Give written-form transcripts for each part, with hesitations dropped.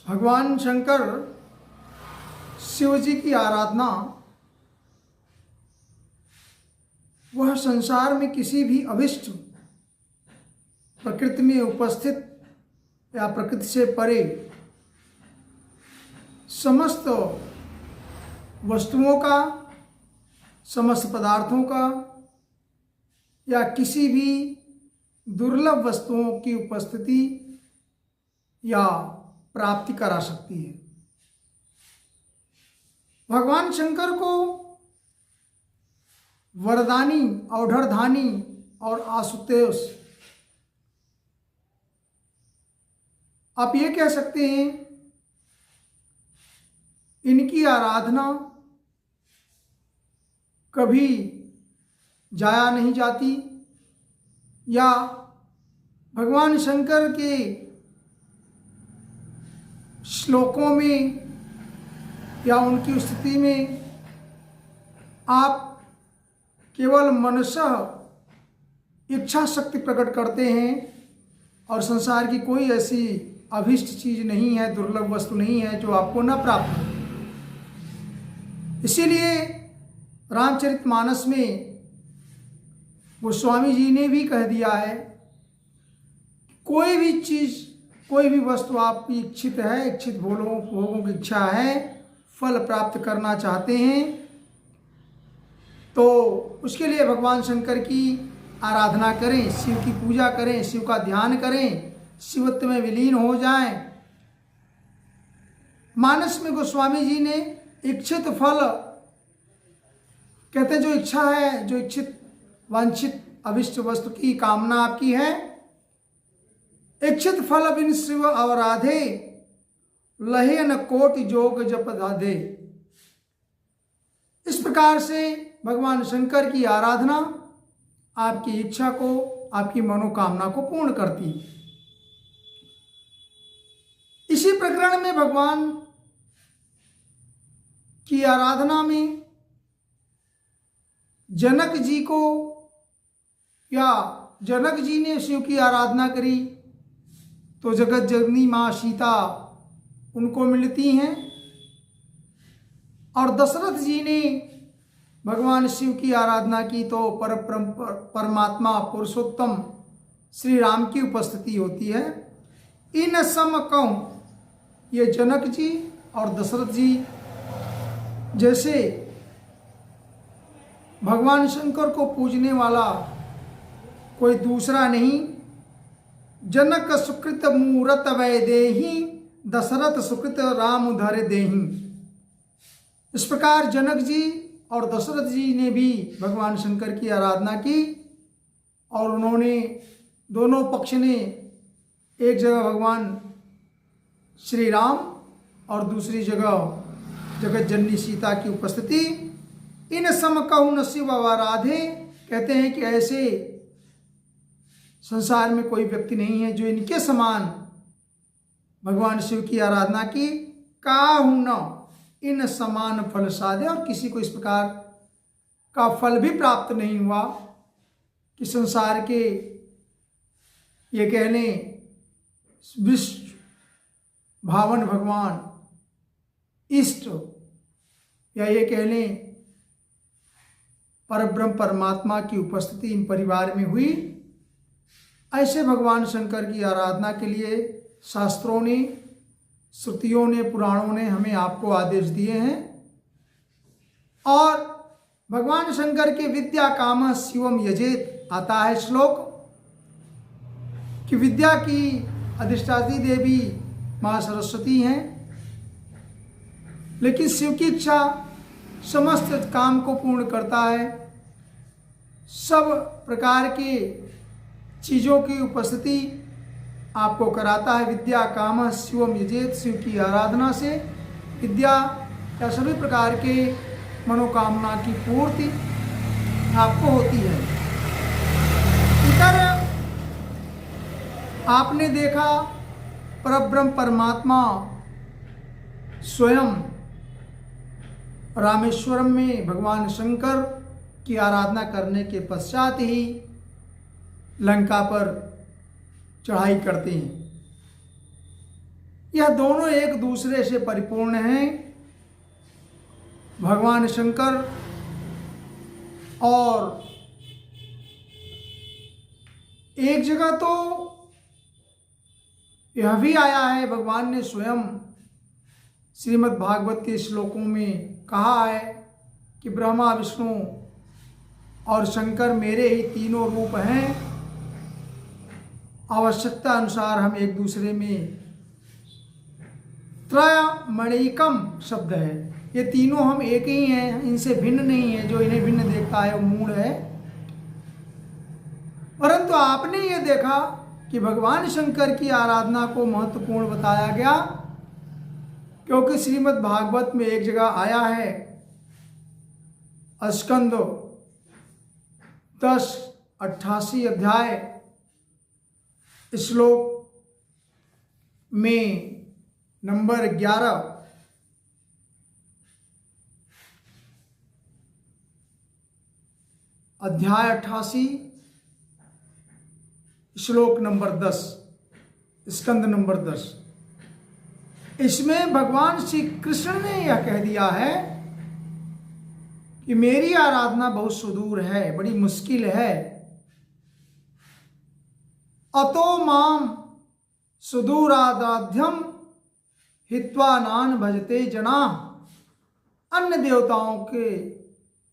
भगवान शंकर शिव जी की आराधना वह संसार में किसी भी अभिष्ट प्रकृति में उपस्थित या प्रकृति से परे समस्त वस्तुओं का, समस्त पदार्थों का या किसी भी दुर्लभ वस्तुओं की उपस्थिति या प्राप्ति करा सकती है। भगवान शंकर को वरदानी, औढ़धानी और आशुतोष, आप ये कह सकते हैं, इनकी आराधना कभी जाया नहीं जाती या भगवान शंकर के श्लोकों में या उनकी स्थिति में आप केवल मनसः इच्छा शक्ति प्रकट करते हैं और संसार की कोई ऐसी अभिष्ट चीज नहीं है, दुर्लभ वस्तु नहीं है जो आपको न प्राप्त हो। इसीलिए रामचरितमानस में गोस्वामी जी ने भी कह दिया है, कोई भी चीज, कोई भी वस्तु आपकी इच्छित है, इच्छित भोगों की इच्छा है, फल प्राप्त करना चाहते हैं तो उसके लिए भगवान शंकर की आराधना करें, शिव की पूजा करें, शिव का ध्यान करें, शिवत्व में विलीन हो जाएं। मानस में गोस्वामी जी ने इच्छित फल कहते, जो इच्छा है, जो इच्छित वांछित अभिष्ट वस्तु की कामना आपकी है, इच्छित फल बिन शिव अवराधे, लहे न कोटि जोग जप धाधे। इस प्रकार से भगवान शंकर की आराधना आपकी इच्छा को, आपकी मनोकामना को पूर्ण करती है। इसी प्रकरण में भगवान की आराधना में जनक जी को, या जनक जी ने शिव की आराधना करी तो जगत जननी मां सीता उनको मिलती हैं, और दशरथ जी ने भगवान शिव की आराधना की तो परमात्मा पुरुषोत्तम श्री राम की उपस्थिति होती है। इन सम कहूं, ये जनक जी और दशरथ जी जैसे भगवान शंकर को पूजने वाला कोई दूसरा नहीं। जनक सुकृत मूरत वै देहि, दशरथ सुकृत राम धर देहि। इस प्रकार जनक जी और दशरथ जी ने भी भगवान शंकर की आराधना की और उन्होंने, दोनों पक्ष ने, एक जगह भगवान श्री राम और दूसरी जगह जगत जननी सीता की उपस्थिति। इन सम कहु न शिव आराधे, कहते हैं कि ऐसे संसार में कोई व्यक्ति नहीं है जो इनके समान भगवान शिव की आराधना की। काहु न इन समान फल साधे, और किसी को इस प्रकार का फल भी प्राप्त नहीं हुआ कि संसार के, ये कह लें, विश्व भावन भगवान, इष्ट, या ये कह लें परब्रह्म परमात्मा की उपस्थिति इन परिवार में हुई। ऐसे भगवान शंकर की आराधना के लिए शास्त्रों ने, श्रुतियों ने, पुराणों ने हमें आपको आदेश दिए हैं। और भगवान शंकर के विद्या काम शिवम यजेत आता है श्लोक कि विद्या की अधिष्ठात्री देवी मां सरस्वती हैं, लेकिन शिव की इच्छा समस्त काम को पूर्ण करता है। सब प्रकार के चीज़ों की उपस्थिति आपको कराता है। विद्या काम शिवम यजेत, शिव की आराधना से विद्या या सभी प्रकार के मनोकामना की पूर्ति आपको होती है। इधर आपने देखा परब्रह्म परमात्मा स्वयं रामेश्वरम में भगवान शंकर की आराधना करने के पश्चात ही लंका पर चढ़ाई करते हैं। यह दोनों एक दूसरे से परिपूर्ण हैं। भगवान शंकर और एक जगह तो यह भी आया है, भगवान ने स्वयं श्रीमद् भागवत के श्लोकों में कहा है कि ब्रह्मा विष्णु और शंकर मेरे ही तीनों रूप हैं। आवश्यकता अनुसार हम एक दूसरे में, त्रयमणिकम शब्द है, ये तीनों हम एक ही हैं, इनसे भिन्न नहीं है। जो इन्हें भिन्न देखता है वो मूढ़ है। परंतु आपने ये देखा कि भगवान शंकर की आराधना को महत्वपूर्ण बताया गया, क्योंकि श्रीमद् भागवत में एक जगह आया है, स्कंद 10-88 अध्याय श्लोक में नंबर 11, अध्याय 88 श्लोक नंबर 10, स्कंद नंबर 10, इसमें भगवान श्री कृष्ण ने यह कह दिया है कि मेरी आराधना बहुत सुदूर है, बड़ी मुश्किल है। अतो माम सुदूराराध्यम हित्वा नान भजते जना। अन्य देवताओं के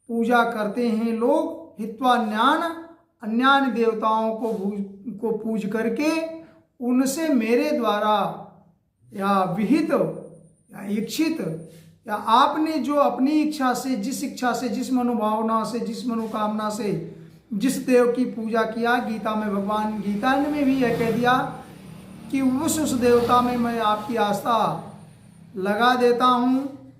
पूजा करते हैं लोग, हित्वा ज्ञान, अन्यान्य देवताओं को पूज करके उनसे मेरे द्वारा या विहित या इच्छित या आपने जो अपनी इच्छा से, जिस मनोभावना से, जिस मनोकामना से जिस देव की पूजा किया, गीता में भगवान गीता में भी यह कह दिया कि उस देवता में मैं आपकी आस्था लगा देता हूँ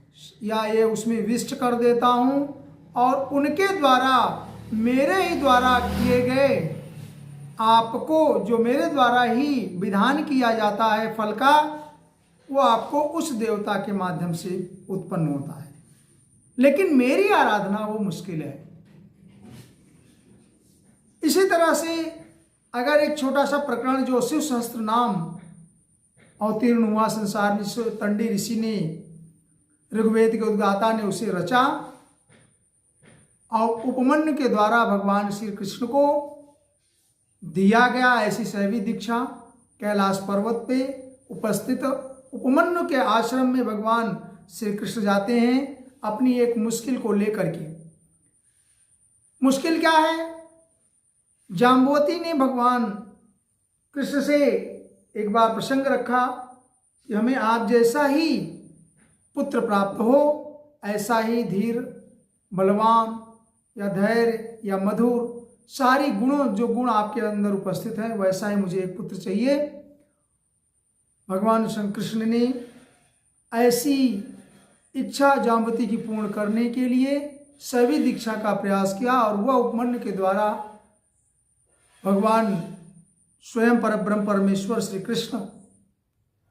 या ये उसमें विष्ट कर देता हूँ, और उनके द्वारा, मेरे ही द्वारा किए गए आपको, जो मेरे द्वारा ही विधान किया जाता है फल का, वो आपको उस देवता के माध्यम से उत्पन्न होता है। लेकिन मेरी आराधना वो मुश्किल है। इसी तरह से अगर एक छोटा सा प्रकरण जो शिव सहस्त्र नाम अवतीर्ण हुआ संसार में, तंडी ऋषि ने, ऋग्वेद के उद्गाता ने उसे रचा और उपमन्यु के द्वारा भगवान श्री कृष्ण को दिया गया ऐसी शैवी दीक्षा। कैलाश पर्वत पे उपस्थित उपमन्यु के आश्रम में भगवान श्री कृष्ण जाते हैं अपनी एक मुश्किल को लेकर के। मुश्किल क्या है? जाम्बवती ने भगवान कृष्ण से एक बार प्रसंग रखा कि हमें आप जैसा ही पुत्र प्राप्त हो, ऐसा ही धीर, बलवान या धैर्य या मधुर, सारी गुणों, जो गुण आपके अंदर उपस्थित हैं, वैसा ही मुझे एक पुत्र चाहिए। भगवान श्री कृष्ण ने ऐसी इच्छा जाम्बवती की पूर्ण करने के लिए सभी दीक्षा का प्रयास किया, और वह उपमन्यु के द्वारा भगवान स्वयं परब्रह्म परमेश्वर श्री कृष्ण,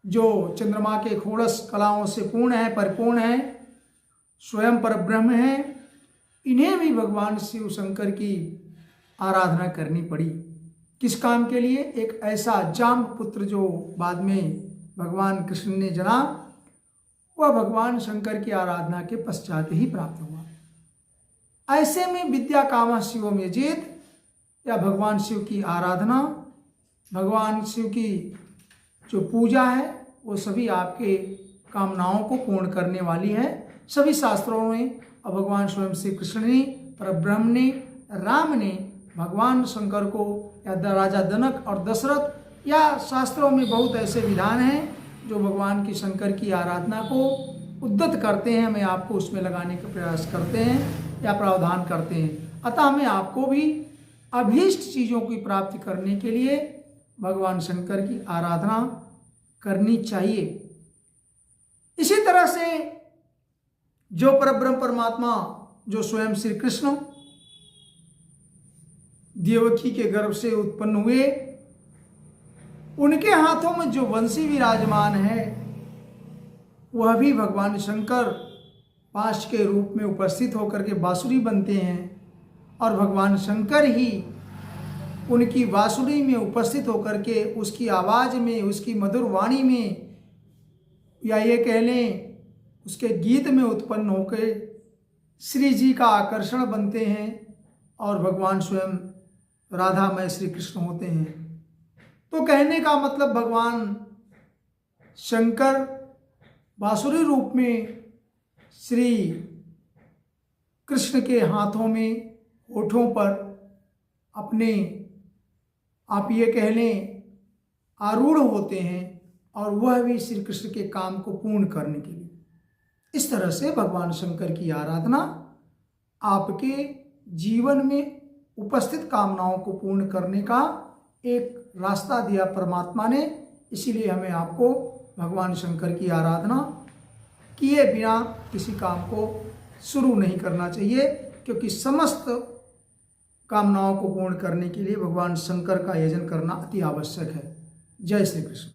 जो चंद्रमा के खोड़स कलाओं से पूर्ण है, परिपूर्ण है, स्वयं परब्रह्म है, इन्हें भी भगवान शिव शंकर की आराधना करनी पड़ी। किस काम के लिए? एक ऐसा जाम्ब पुत्र जो बाद में भगवान कृष्ण ने जना, वह भगवान शंकर की आराधना के पश्चात ही प्राप्त हुआ। ऐसे में विद्या कामा शिवम यजेत, या भगवान शिव की आराधना, भगवान शिव की जो पूजा है, वो सभी आपके कामनाओं को पूर्ण करने वाली है। सभी शास्त्रों में, और भगवान स्वयं श्री कृष्ण ने, परब्रह्म ने, राम ने भगवान शंकर को, या राजा जनक और दशरथ, या शास्त्रों में बहुत ऐसे विधान हैं जो भगवान की शंकर की आराधना को उद्यत करते हैं, हमें आपको उसमें लगाने का प्रयास करते हैं या प्रावधान करते हैं। अतः हमें आपको भी अभीष्ट चीज़ों की प्राप्ति करने के लिए भगवान शंकर की आराधना करनी चाहिए। इसी तरह से जो परब्रह्म परमात्मा, जो स्वयं श्री कृष्ण देवकी के गर्भ से उत्पन्न हुए, उनके हाथों में जो वंशी विराजमान है, वह भी भगवान शंकर पाश के रूप में उपस्थित होकर के बांसुरी बनते हैं, और भगवान शंकर ही उनकी बांसुरी में उपस्थित होकर के उसकी आवाज़ में, उसकी मधुर वाणी में या ये कह लें उसके गीत में उत्पन्न होकर श्री जी का आकर्षण बनते हैं और भगवान स्वयं राधामय श्री कृष्ण होते हैं। तो कहने का मतलब भगवान शंकर बांसुरी रूप में श्री कृष्ण के हाथों में होठों पर अपने आप ये कह लें आरूढ़ होते हैं और वह भी श्री कृष्ण के काम को पूर्ण करने के लिए। इस तरह से भगवान शंकर की आराधना आपके जीवन में उपस्थित कामनाओं को पूर्ण करने का एक रास्ता दिया परमात्मा ने। इसीलिए हमें आपको भगवान शंकर की आराधना किए बिना किसी काम को शुरू नहीं करना चाहिए, क्योंकि समस्त कामनाओं को पूर्ण करने के लिए भगवान शंकर का यजन करना अति आवश्यक है। जय श्री कृष्ण।